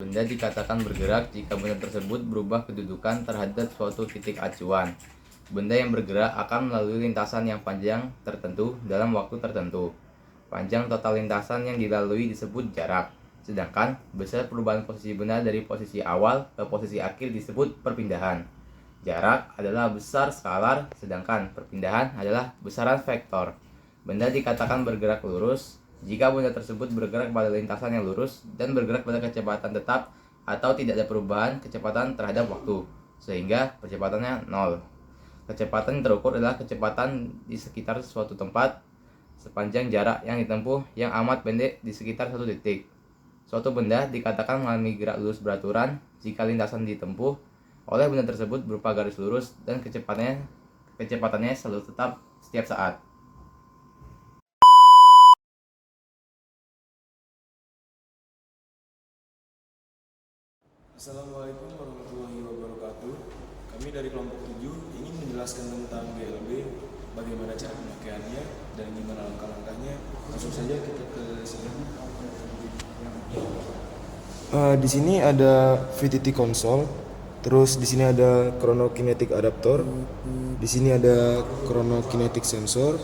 Benda dikatakan bergerak jika benda tersebut berubah kedudukan terhadap suatu titik acuan. Benda yang bergerak akan melalui lintasan yang panjang tertentu dalam waktu tertentu. Panjang total lintasan yang dilalui disebut jarak. Sedangkan besar perubahan posisi benda dari posisi awal ke posisi akhir disebut perpindahan. Jarak adalah besar skalar, sedangkan perpindahan adalah besaran vektor. Benda dikatakan bergerak lurus jika benda tersebut bergerak pada lintasan yang lurus dan bergerak pada kecepatan tetap atau tidak ada perubahan kecepatan terhadap waktu, sehingga kecepatannya 0. Kecepatan yang terukur adalah kecepatan di sekitar suatu tempat sepanjang jarak yang ditempuh yang amat pendek di sekitar suatu titik. Suatu benda dikatakan mengalami gerak lurus beraturan jika lintasan ditempuh oleh benda tersebut berupa garis lurus dan kecepatannya selalu tetap setiap saat. Assalamualaikum warahmatullahi wabarakatuh. Kami dari kelompok 7 ingin menjelaskan tentang GLB, bagaimana cara pemakaiannya dan gimana langkah-langkahnya. Langsung saja kita ke sini. Di sini ada VTT console, terus di sini ada chronokinetic adaptor, di sini ada chronokinetic sensor,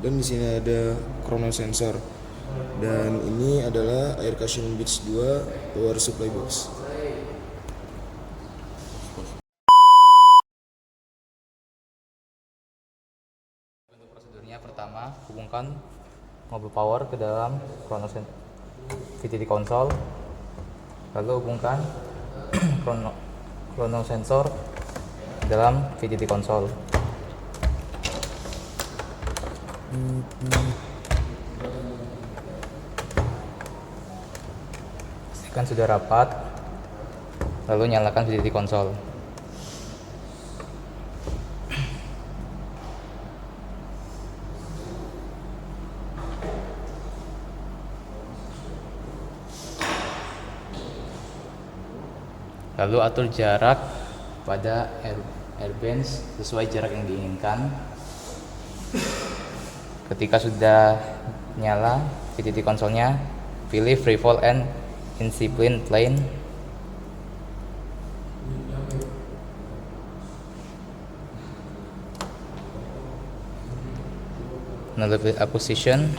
dan di sini ada chronosensor. Dan ini adalah Air Cushion Beach 2 power supply box. Untuk prosedurnya, pertama hubungkan mobil power ke dalam VTT console, lalu hubungkan chronosensor dalam VTT console. Pastikan sudah rapat, lalu nyalakan VTT console. Lalu atur jarak pada airbands sesuai jarak yang diinginkan. Ketika sudah nyala VTT konsolnya, pilih free fall and incipient plane. Lalu position,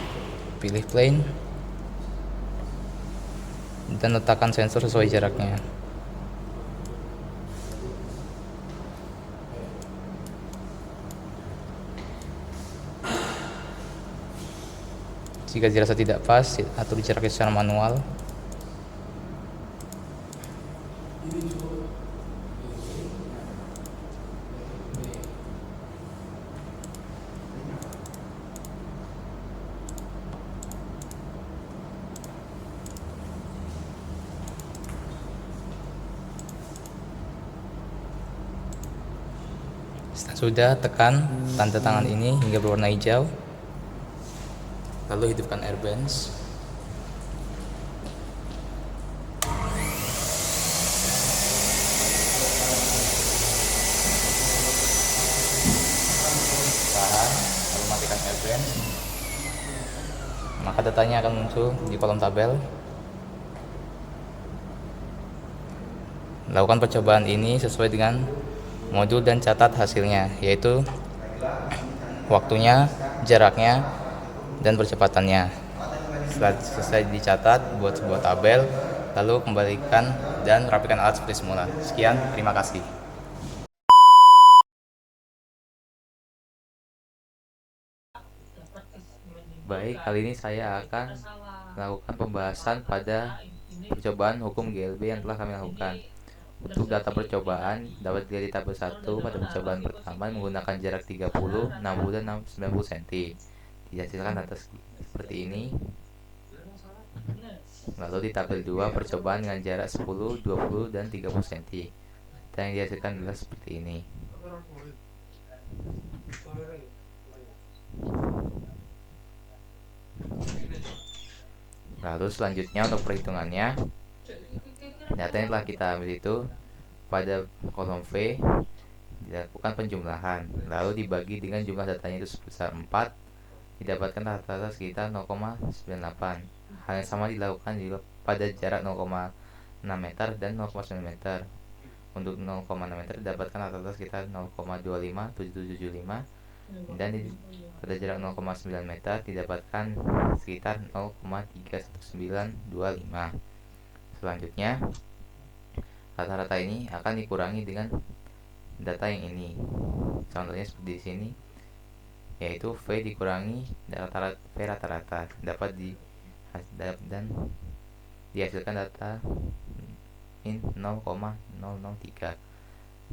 pilih plane, dan letakkan sensor sesuai jaraknya. Jika dirasa tidak pas, atur jaraknya secara manual. Setelah sudah, tekan tanda tangan ini hingga berwarna hijau. Lalu hidupkan airbands. Tahan, lalu matikan airbands. Maka datanya akan muncul di kolom tabel. Lakukan percobaan ini sesuai dengan modul dan catat hasilnya, yaitu waktunya, jaraknya, dan percepatannya. Setelah selesai dicatat, buat sebuah tabel, lalu kembalikan dan rapikan alat seperti semula. Sekian, terima kasih. Baik, kali ini saya akan melakukan pembahasan pada percobaan hukum GLB yang telah kami lakukan. Untuk data percobaan dapat dilihat di tabel 1 pada percobaan pertama menggunakan jarak 30, 60, dan 90 cm. Dihasilkan data seperti ini. Lalu di tabel 2 percobaan dengan jarak 10, 20, dan 30 cm. Data yang dihasilkan adalah seperti ini. Lalu selanjutnya untuk perhitungannya, data yang telah kita ambil itu pada kolom V dilakukan penjumlahan, lalu dibagi dengan jumlah datanya itu sebesar 4, didapatkan rata-rata sekitar 0,98. Hal yang sama dilakukan juga pada jarak 0,5 meter dan 0,9 meter. Untuk 0,6 meter didapatkan rata-rata sekitar 0,25775, dan pada jarak 0,9 meter didapatkan sekitar 0,31925. Selanjutnya, rata-rata ini akan dikurangi dengan data yang ini. Contohnya seperti di sini, yaitu V dikurangi V rata-rata dapat dan dihasilkan data min 0,003.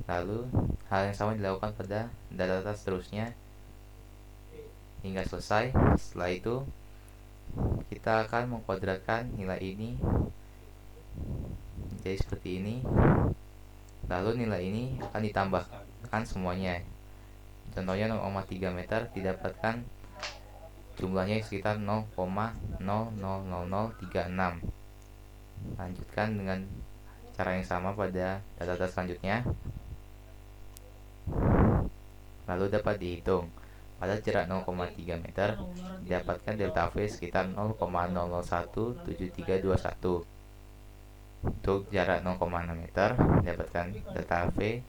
Lalu hal yang sama dilakukan pada data seterusnya hingga selesai. Setelah itu kita akan mengkuadratkan nilai ini jadi seperti ini. Lalu nilai ini akan ditambahkan semuanya. Contohnya 0,3 meter didapatkan jumlahnya sekitar 0,000036. Lanjutkan dengan cara yang sama pada data selanjutnya. Lalu dapat dihitung pada jarak 0,3 meter didapatkan delta V sekitar 0,0017321. Untuk jarak 0,6 meter didapatkan delta V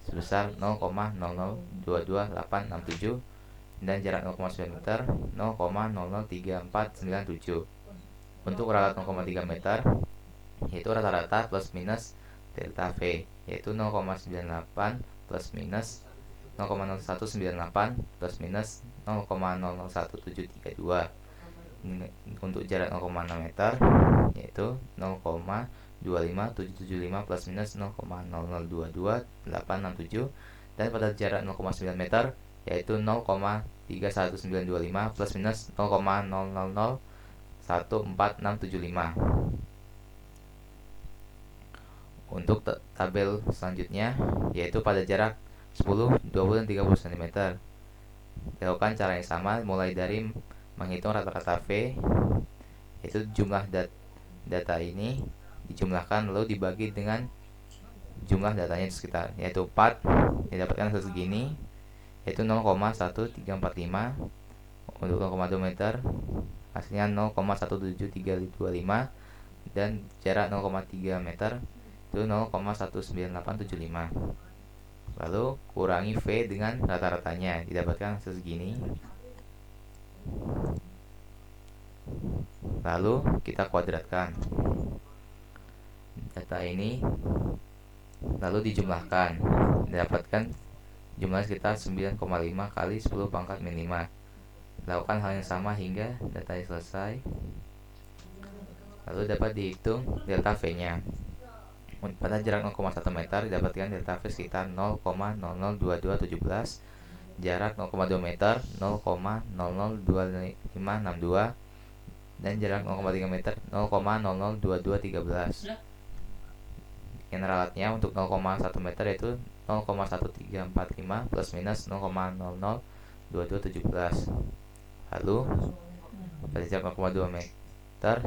sebesar 0,0022867, dan jarak 0,9 meter 0,003497. Untuk ralat 0,3 meter yaitu rata-rata plus minus delta V, yaitu 0,98 plus minus 0,0198 plus minus 0,001732. Untuk jarak 0,6 meter yaitu 0,25775 plus minus 0,0022867, dan pada jarak 0,9 meter yaitu 0,31925 plus minus 0,001465. Untuk tabel selanjutnya, yaitu pada jarak 10, 20, dan 30 cm, dilakukan cara yang sama, mulai dari menghitung rata-rata V, yaitu jumlah data ini dijumlahkan lalu dibagi dengan jumlah datanya sekitar, yaitu 4, didapatkan segini, yaitu 0,1345. Untuk 0,2 meter hasilnya 0,17325, dan jarak 0,3 meter itu 0,19875. Lalu kurangi V dengan rata-ratanya, didapatkan segini. Lalu kita kuadratkan data ini, lalu dijumlahkan, didapatkan jumlah sekitar 9,5 kali 10 pangkat min 5. Lakukan hal yang sama hingga data selesai. Lalu dapat dihitung delta V-nya. Pada jarak 0,1 meter didapatkan delta V sekitar 0,002217, jarak 0,2 meter 0,002562, dan jarak 0,3 meter 0,002213. Dengan ralatnya untuk 0,1 meter yaitu 0,1345 plus minus 0,002217. Lalu pada jarak 0,2 meter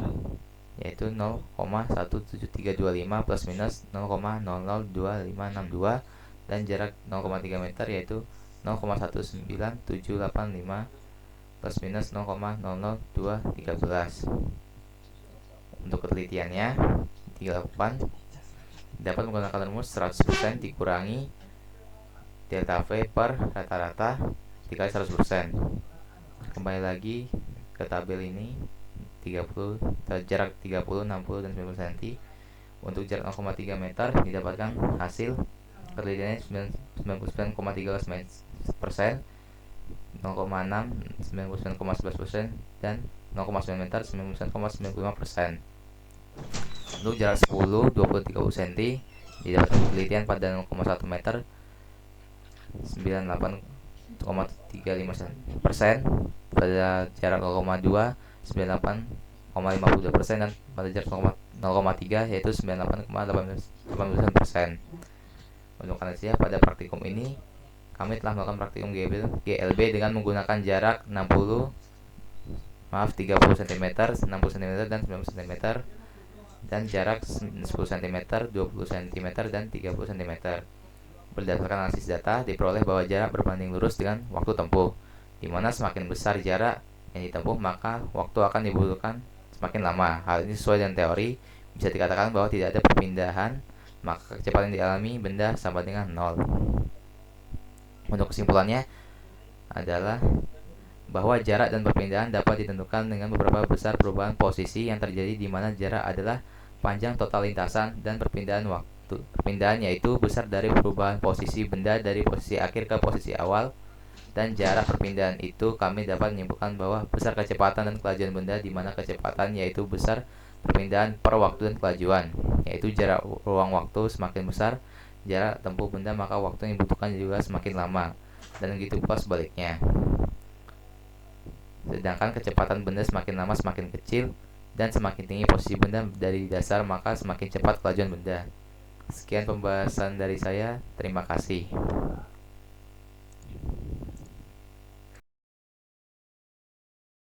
yaitu 0,17325 plus minus 0,002562, dan jarak 0,3 meter yaitu 0,19785 plus minus 0,00213. Untuk penelitiannya dilakukan dapat menggunakan rumus 100% dikurangi delta V per rata-rata dikali 100%. Kembali lagi ke tabel ini, 30 jarak 30, 60, dan 90 cm. Untuk jarak 0,3 meter didapatkan hasil penelitiannya 99,13%, 0,6 99,11%, dan 0,9 meter 99,95%. Untuk jarak 10, 20, 30 cm didapatkan penelitian pada 0,1 meter 98,35%, pada jarak 0,2 98,52%, dan pada jarak 0,3 yaitu 98,89%. Untuk analisis pada praktikum ini kami telah melakukan praktikum GLB dengan menggunakan jarak 30 cm, 60 cm, dan 90 cm, dan jarak 10 cm, 20 cm, dan 30 cm. Berdasarkan analisis data diperoleh bahwa jarak berbanding lurus dengan waktu tempuh, di mana semakin besar jarak yang ditempuh maka waktu akan dibutuhkan semakin lama. Hal ini sesuai dengan teori Bisa dikatakan bahwa tidak ada perpindahan, maka kecepatan yang dialami benda sama dengan 0. Untuk kesimpulannya adalah bahwa jarak dan perpindahan dapat ditentukan dengan beberapa besar perubahan posisi yang terjadi, di mana jarak adalah panjang total lintasan dan perpindahan waktu. Perpindahan yaitu besar dari perubahan posisi benda dari posisi akhir ke posisi awal, dan jarak perpindahan itu kami dapat menyimpulkan bahwa besar kecepatan dan kelajuan benda, di mana kecepatan yaitu besar perpindahan per waktu dan kelajuan, yaitu jarak ruang waktu semakin besar jarak tempuh benda, maka waktu yang dibutuhkan juga semakin lama, dan begitu pula sebaliknya. Sedangkan kecepatan benda semakin lama semakin kecil, dan semakin tinggi posisi benda dari dasar, maka semakin cepat kelajuan benda. Sekian pembahasan dari saya, terima kasih.